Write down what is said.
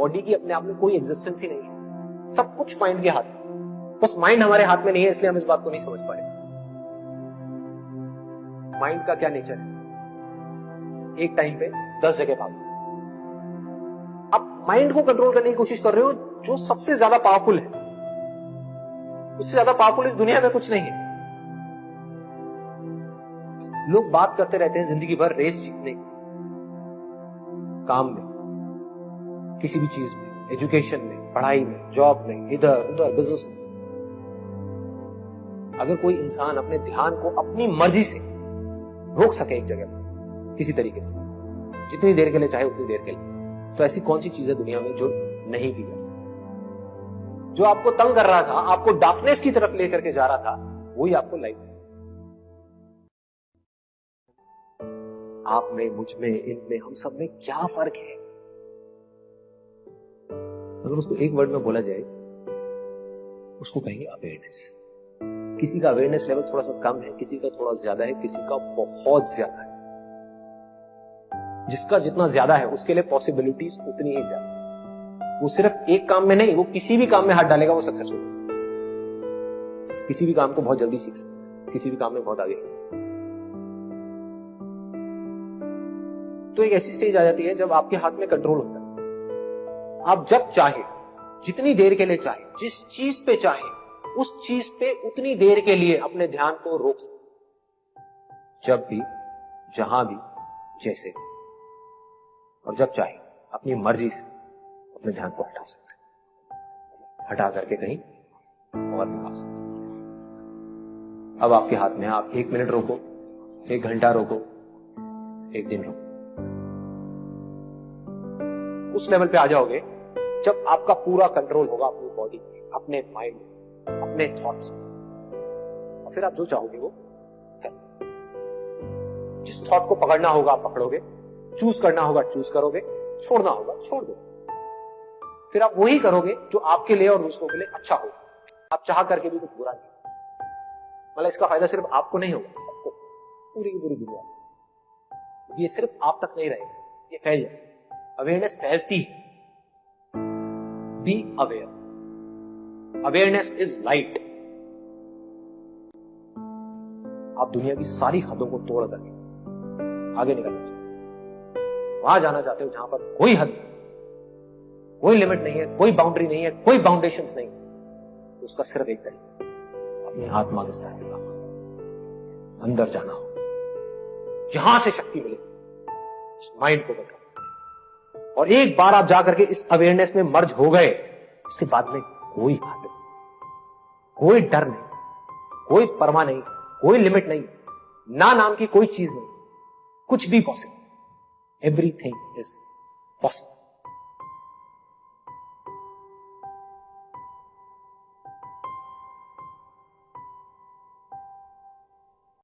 Body की अपने आप में कोई एग्जिस्टेंस ही नहीं है, सब कुछ माइंड के हाथ में। बस माइंड हमारे हाथ में नहीं है, इसलिए हम इस बात को नहीं समझ पा रहे। माइंड का क्या नेचर है? एक टाइम पे 10 जगह भागो। आप माइंड को कंट्रोल करने की कोशिश कर रहे हो जो सबसे ज्यादा पावरफुल है। उससे ज्यादा पावरफुल इस दुनिया में कुछ नहीं है। लोग बात करते रहते हैं जिंदगी भर रेस जीतने की, काम में, किसी भी चीज में, एजुकेशन में, पढ़ाई में, जॉब में, इधर उधर, बिजनेस में। अगर कोई इंसान अपने ध्यान को अपनी मर्जी से रोक सके एक जगह पर किसी तरीके से, जितनी देर के लिए चाहे उतनी देर के लिए, तो ऐसी कौन सी चीज है दुनिया में जो नहीं की जा सकती? जो आपको तंग कर रहा था, आपको डार्कनेस की तरफ लेकर के जा रहा था, वही आपको लाइट है। आप में, मुझ में, इनमें, हम सब में क्या फर्क है? अगर उसको एक वर्ड में बोला जाए, उसको कहेंगे अवेयरनेस। किसी का अवेयरनेस लेवल थोड़ा सा कम है, किसी का थोड़ा ज्यादा है, किसी का बहुत ज्यादा है। जिसका जितना ज्यादा है उसके लिए पॉसिबिलिटीज उतनी ही ज्यादा। वो सिर्फ एक काम में नहीं, वो किसी भी काम में हाथ डालेगा वो सक्सेसफुल होगा। किसी भी काम को बहुत जल्दी सीख सकता है, किसी भी काम में बहुत आगे निकल सकता है। तो एक ऐसी स्टेज आ जाती है जब आपके हाथ में कंट्रोल होता है। आप जब चाहे, जितनी देर के लिए चाहे, जिस चीज पे चाहे, उस चीज पे उतनी देर के लिए अपने ध्यान को रोक सकते, जब भी, जहां भी, जैसे भी। और जब चाहे अपनी मर्जी से अपने ध्यान को हटा सकते हैं, हटा करके कहीं और भी आ सकते हैं। अब आपके हाथ में है, आप 1 मिनट रोको, 1 घंटा रोको, 1 दिन रोको। उस लेवल पे आ जाओगे जब आपका पूरा कंट्रोल होगा अपनी बॉडी पे, अपने माइंड में, अपने थॉट्स में। और फिर आप जो चाहोगे वो करोगे। जिस थॉट को पकड़ना होगा आप पकड़ोगे, चूज करना होगा चूज करोगे, छोड़ना होगा छोड़ दो। फिर आप वही करोगे जो आपके लिए और दूसरों के लिए अच्छा होगा। आप चाह करके भी कुछ बुरा नहीं, मतलब इसका फायदा सिर्फ आपको नहीं होगा, सबको, पूरी की पूरी दुनिया। ये सिर्फ आप तक नहीं रहेगा, ये फैल जाए। अवेयरनेस फैलती है। Be aware. Awareness is light. आप दुनिया की सारी हदों को तोड़ करके आगे निकलना चाहते हो, वहां जाना चाहते हो जहां पर कोई हद नहीं, कोई लिमिट नहीं है, कोई बाउंड्री नहीं है, कोई बाउंडेशंस नहीं है। तो उसका सिर्फ एक तरीका, अपनी आत्मा के स्तर पर अंदर जाना हो, यहां से शक्ति मिलेगी माइंड को कंट्रोल। और एक बार आप जाकर के इस अवेयरनेस में मर्ज हो गए, उसके बाद में कोई हद, कोई डर नहीं, कोई परवाह नहीं, कोई लिमिट नहीं, ना नाम की कोई चीज नहीं, कुछ भी पॉसिबल। Everything is possible.